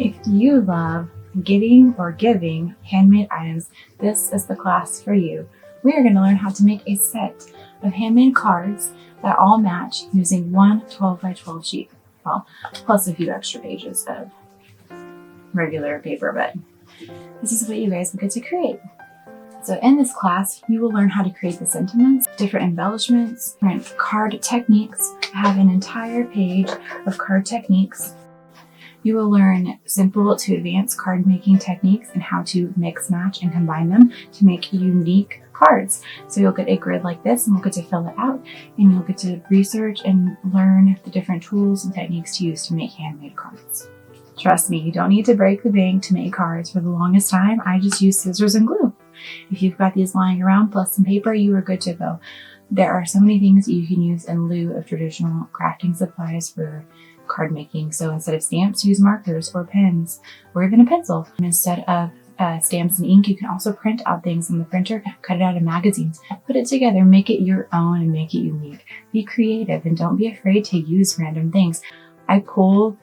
If you love getting or giving handmade items, this is the class for you. We are going to learn how to make a set of handmade cards that all match using one 12 by 12 sheet. Well, plus a few extra pages of regular paper, but this is what you guys will get to create. So in this class, you will learn how to create the sentiments, different embellishments, different card techniques. I have an entire page of card techniques. You will learn simple to advanced card making techniques and how to mix, match, and combine them to make unique cards. So you'll get a grid like this and you'll get to fill it out, and you'll get to research and learn the different tools and techniques to use to make handmade cards. Trust me, you don't need to break the bank to make cards. For the longest time, I just used scissors and glue. If you've got these lying around plus some paper, you are good to go. There are so many things that you can use in lieu of traditional crafting supplies for card making. So instead of stamps, use markers or pens or even a pencil. And instead of stamps and ink, you can also print out things on the printer, cut it out of magazines, put it together, make it your own and make it unique. Be creative and don't be afraid to use random things. I pull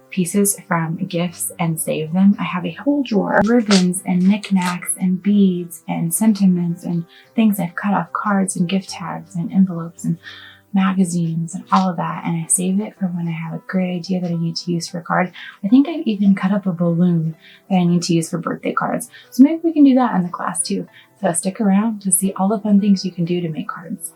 pieces from gifts and save them. I have a whole drawer of ribbons and knickknacks and beads and sentiments and things I've cut off cards and gift tags and envelopes and magazines and all of that, and I save it for when I have a great idea that I need to use for a card. I think I've even cut up a balloon that I need to use for birthday cards. So maybe we can do that in the class too. So stick around to see all the fun things you can do to make cards.